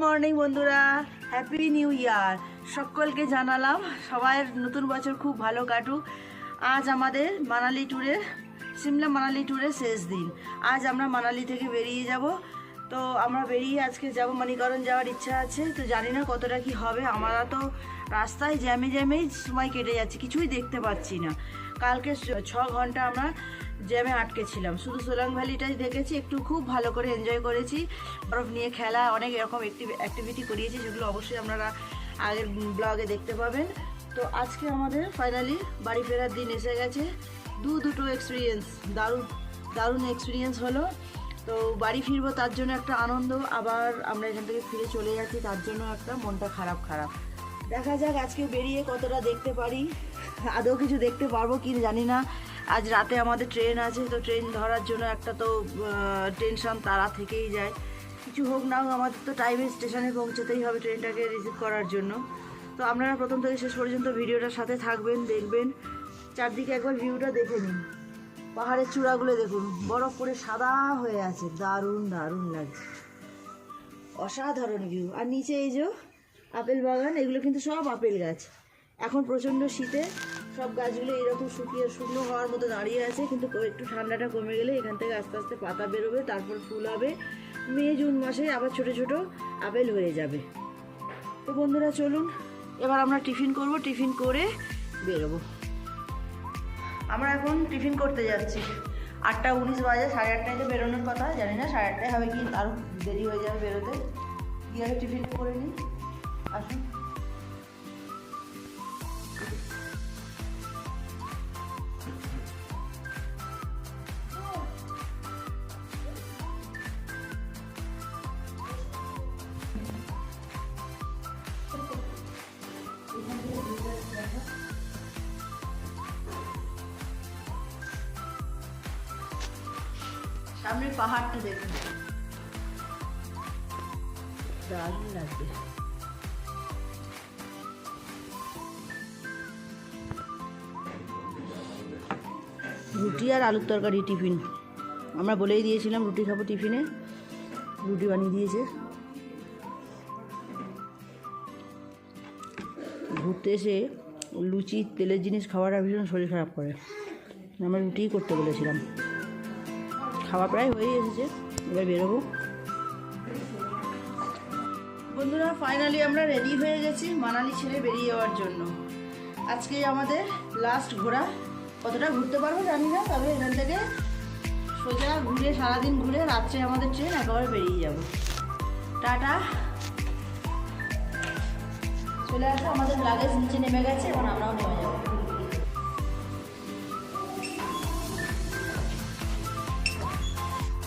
Morning বন্ধুরা, happy new year সকলকে জানালাম। সবাইয়ের নতুন বছর খুব ভালো কাটুক। আজ আমাদের মানালি ট্যুরে, সিমলা মানালি ট্যুরের শেষ দিন। আজ আমরা মানালি থেকে বেরিয়ে যাব। তো আমরা বেরিয়ে আজকে যাব মণিকরণ যাওয়ার ইচ্ছা আছে। তো জানি না কতটা কি হবে। আমরা তো রাস্তায় জ্যামেই সময় কেটে যাচ্ছে, কিছুই দেখতে পাচ্ছি না। কালকে 6 ঘন্টা আমরা জ্যামে আটকে ছিলাম। শুধু সোলাং ভ্যালিটাই দেখেছি, একটু খুব ভালো করে এনজয় করেছি। বরফ নিয়ে খেলা, অনেক এরকম অ্যাক্টিভিটি করিয়েছি, যেগুলো অবশ্যই আপনারা আগের ব্লগে দেখতে পাবেন। তো আজকে আমাদের ফাইনালি বাড়ি ফেরার দিন এসে গেছে। দুটো এক্সপিরিয়েন্স, দারুণ এক্সপিরিয়েন্স হলো। তো বাড়ি ফিরবো তার জন্য একটা আনন্দ, আবার আমরা এখান থেকে ফিরে চলে যাচ্ছি তার জন্য একটা মনটা খারাপ। দেখা যাক আজকে বেরিয়ে কতটা দেখতে পারি, আদৌ কিছু দেখতে পারবো কি জানি না। আজ রাতে আমাদের ট্রেন আছে, তো ট্রেন ধরার জন্য একটা তো টেনশন তারা থেকেই যায়। কিছু হোক না হোক, আমাদের তো টাইমে স্টেশনে পৌঁছতেই হবে ট্রেনটাকে রিসিভ করার জন্য। তো আপনারা প্রথম থেকে শেষ পর্যন্ত ভিডিওটার সাথে থাকবেন, দেখবেন। চারদিকে একবার ভিউটা দেখে নিন। পাহাড়ের চূড়াগুলো দেখুন, বরফ পরে সাদা হয়ে আছে, দারুণ লাগছে, অসাধারণ ভিউ। আর নিচে এই যে আপেল বাগান, এগুলো কিন্তু সব আপেল গাছ। এখন প্রচণ্ড শীতে সব গাছগুলো এরকম শুকনো হওয়ার মতো দাঁড়িয়ে আছে, কিন্তু একটু ঠান্ডাটা কমে গেলে এখান থেকে আস্তে আস্তে পাতা বেরোবে, তারপর ফুল হবে। মে জুন মাসে আবার ছোট ছোট আপেল হয়ে যাবে। তো বন্ধুরা চলুন, এবার আমরা টিফিন করব, টিফিন করে বেরোবো। আমরা এখন টিফিন করতে যাচ্ছি। 8:19 বাজে, 8:30টায় তো বেরোনোর কথা। জানি না 8:30টায় হবে কি, আরও দেরি হয়ে যাবে বেরোতে। গিয়ে আগে টিফিনটা করে নিই, আসুন। সামনের পাহাড়টা দেখুন, দারুণ লাগবে। রুটি আর আলুর তরকারি টিফিন। আমরা বলেই দিয়েছিলাম রুটি খাবো টিফিনে, রুটি বানিয়ে দিয়েছে। ঘুরতে এসে লুচি তেলের জিনিস খাওয়াটা ভীষণ শরীর খারাপ করে। আমরা রুটিই করতে বলেছিলাম। খাওয়া প্রায় হয়ে এসেছে, এবার বেরোবো। বন্ধুরা ফাইনালি আমরা রেডি হয়ে গেছি মানালি ছেড়ে বেরিয়ে যাওয়ার জন্য। আজকে আমাদের লাস্ট ঘোরা। কতটা ঘুরতে পারবো জানি না, তবে এখান থেকে সোজা ঘুরে, সারাদিন ঘুরে রাত্রে আমাদের ট্রেন, একেবারে বেরিয়ে যাব। টাটা। চলে আসো, আমাদের লাগেজ নিচে নেমে গেছে, এখন আমরাও নেমে যাবো।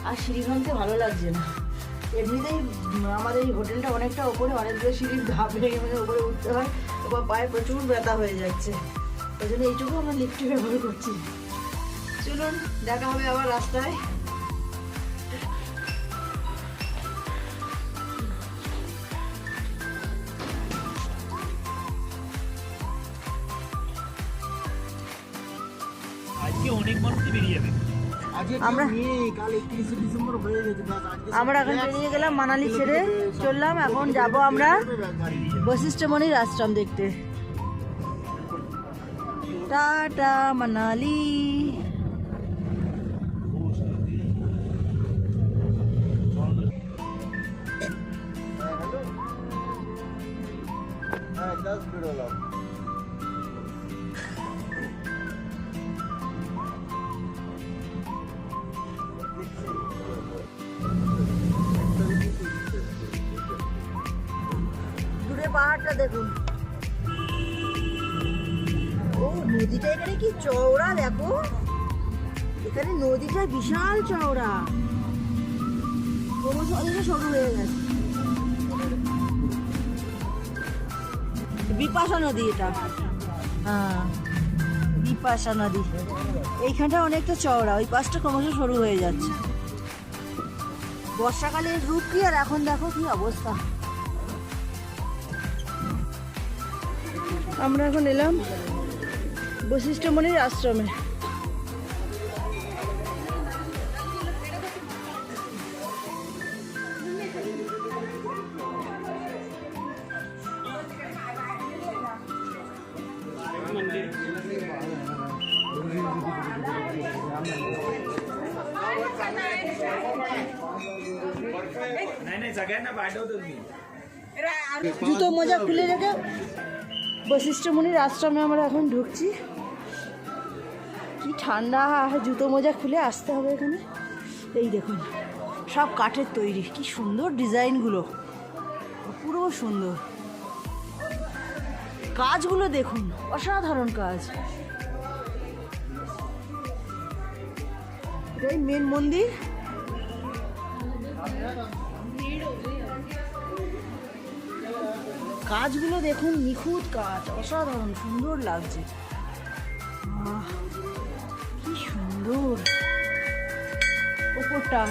আর সিঁড়ি ভাঙতে ভালো লাগছে না। এমনিতেই আমাদের এই হোটেলটা অনেকটা ওপরে, অনেকগুলো সিঁড়ির ধাপ ভেঙে ওপরে উঠতে হয়, ওপর পায়ে প্রচুর ব্যথা হয়ে যাচ্ছে। ওই জন্য এইটুকু আমরা লিফটে ব্যবহার করছি। চলুন, দেখা হবে আবার রাস্তায়। আজকে অনেক মানুষ বেরিয়ে যাবে। আমরা এখন বেরিয়ে গেলাম মানালি ছেড়ে, চললাম। এখন যাব আমরা বশিষ্ঠ মণির আশ্রম দেখতে। টাটা মানালি। দূরে পাহাড়টা দেখুন। ও নদীটা এখানে কি চওড়া দেখো, এখানে নদীটা বিশাল চওড়া, ক্রমশ অনেকটা সরু হয়ে গেছে। বিপাশা নদী এটা, হ্যাঁ বিপাশা নদী। এইখানটা অনেকটা চওড়া, ওই পাশটা ক্রমশ সরু হয়ে যাচ্ছে। বর্ষাকালের রূপ কি, আর এখন দেখো কি অবস্থা। আমরা এখন এলাম বশিষ্ঠ মণির আশ্রমে। मंदिर नाही नाही सगळ्यांना पाठवतो मी জুতো মোজা খুলে রেখে বশিষ্ঠ মুনির আশ্রমে আমরা এখন ঢুকছি। কি ঠান্ডা, জুতো মোজা খুলে আসতে হবে এখানে। এই দেখুন সব কাঠের তৈরি, কি সুন্দর ডিজাইনগুলো, পুরো সুন্দর। কাজগুলো দেখুন, অসাধারণ কাজ। এটাই মেন মন্দির। কাজগুলো দেখুন, নিখুঁত কাজ, অসাধারণ সুন্দর লাগছে। কি সুন্দর ওপরটা।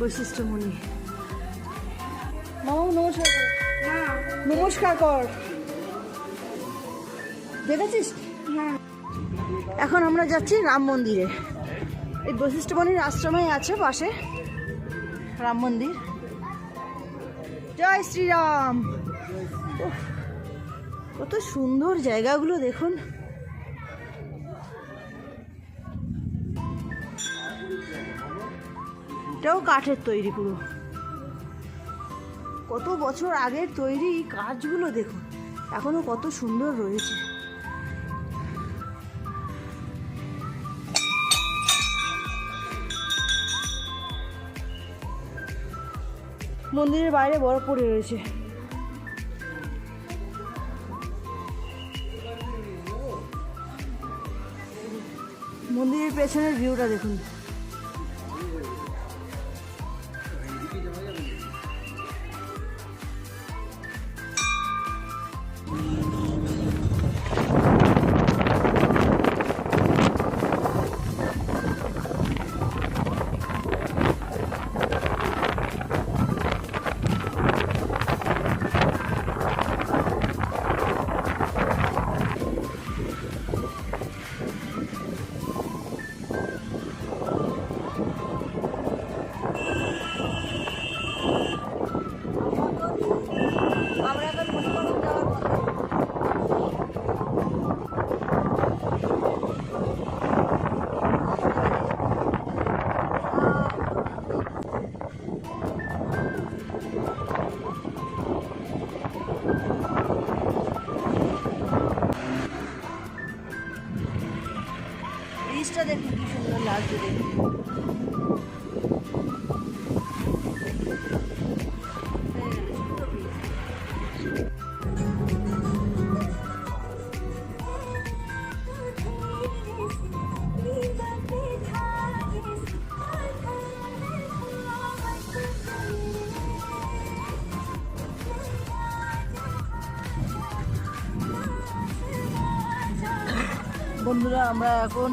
বৈশিষ্ট্য মুনি, মামা নমস্কার কর, নমস্কার কর, দেখেছিস? এখন আমরা যাচ্ছি রাম মন্দিরে। এই বশিষ্ঠ মুনির আশ্রমে আছে পাশে রাম মন্দির। জয় শ্রীরাম। উফ, কত সুন্দর জায়গাগুলো দেখুন। এটাও কাঠের তৈরি পুরো, কত বছর আগের তৈরি। কাজগুলো দেখুন, এখনো কত সুন্দর রয়েছে। মন্দিরের বাইরে বরফ পড়ে রয়েছে। মন্দিরের পেছনের ভিউটা দেখুন। ব্রিজটা দেখুন কি সুন্দর লাগছে দেখুন। বন্ধুরা, আমরা এখন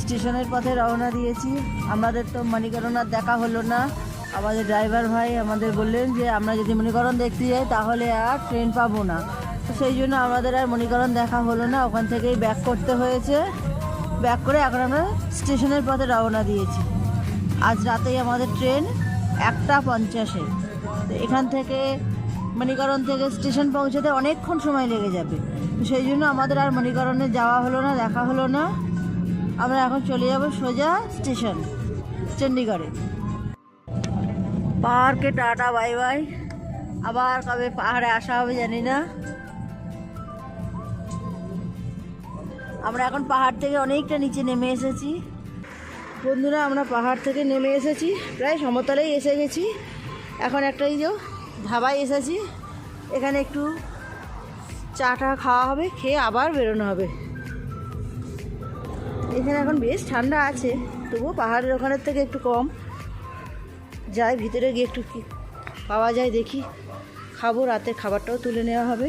স্টেশনের পথে রওনা দিয়েছি। আমাদের তো মণিকরণ আর দেখা হলো না। আমাদের ড্রাইভার ভাই আমাদের বললেন যে আমরা যদি মণিকরণ দেখতে যাই তাহলে আর ট্রেন পাবো না, তো সেই জন্য আমাদের আর মণিকরণ দেখা হলো না। ওখান থেকেই ব্যাক করতে হয়েছে। ব্যাক করে এখন আমরা স্টেশনের পথে রওনা দিয়েছি। আজ রাতেই আমাদের ট্রেন 1:50-এ। তো এখান থেকে মণিকরণ থেকে স্টেশন পৌঁছাতে অনেকক্ষণ সময় লেগে যাবে, তো সেই জন্য আমাদের আর মণিকরণে যাওয়া হলো না, দেখা হলো না। আমরা এখন চলে যাব সোজা স্টেশন চণ্ডীগড়ে। পাহাড়কে টাটা বাই বাই। আবার কবে পাহাড়ে আসা হবে জানি না। আমরা এখন পাহাড় থেকে অনেকটা নিচে নেমে এসেছি। বন্ধুরা, আমরা পাহাড় থেকে নেমে এসেছি, প্রায় সমতলেই এসে গেছি। এখন একটা এই যে ধাবায় এসেছি, এখানে একটু চাটা খাওয়া হবে, খেয়ে আবার বেরোনো হবে। এখানে এখন বেশ ঠান্ডা আছে, তবুও পাহাড়ের ওখানের থেকে একটু কম। যাই ভিতরে গিয়ে একটু কি পাওয়া যায় দেখি, খাবো। রাতের খাবারটাও তুলে নেওয়া হবে।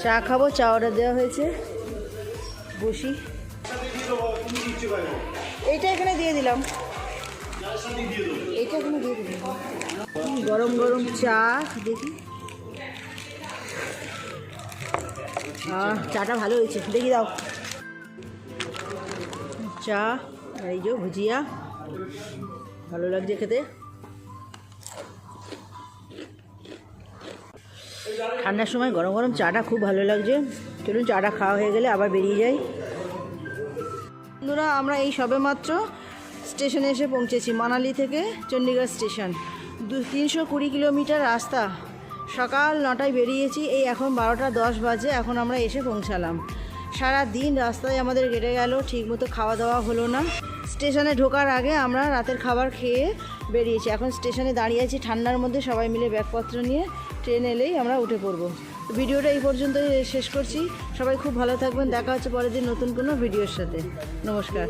চা খাবো, চা অর্ডার দেওয়া হয়েছে। বসি। এইটা এখানে দিয়ে দিলাম, এইটা এখানে দিয়ে দিলাম। গরম গরম চা দেখি, চাটা ভালো হয়েছে, দেখি দাও। চা আর এই যে ভুজিয়া, ভালো লাগছে খেতে। ঠান্ডার সময় গরম গরম চাটা খুব ভালো লাগছে। চলুন চাটা খাওয়া হয়ে গেলে আবার বেরিয়ে যাই। বন্ধুরা, আমরা এই সবেমাত্র স্টেশনে এসে পৌঁছেছি, মানালি থেকে চণ্ডীগড় স্টেশন। 320 কিলোমিটার রাস্তা। সকাল 9টায় বেরিয়েছি, এই এখন 12টা 10 বাজে, এখন আমরা এসে পৌঁছালাম। সারা দিন রাস্তায় আমাদের কেটে গেল, ঠিকমতো খাওয়া দাওয়া হলো না। স্টেশনে ঢোকার আগে আমরা রাতের খাবার খেয়ে বেরিয়েছি। এখন স্টেশনে দাঁড়িয়ে আছি ঠান্ডার মধ্যে, সবাই মিলে ব্যাগপত্র নিয়ে। ট্রেন এলেই আমরা উঠে পড়বো। ভিডিওটা এই পর্যন্তই শেষ করছি। সবাই খুব ভালো থাকবেন, দেখা হচ্ছে পরের দিন নতুন কোনো ভিডিওর সাথে। নমস্কার।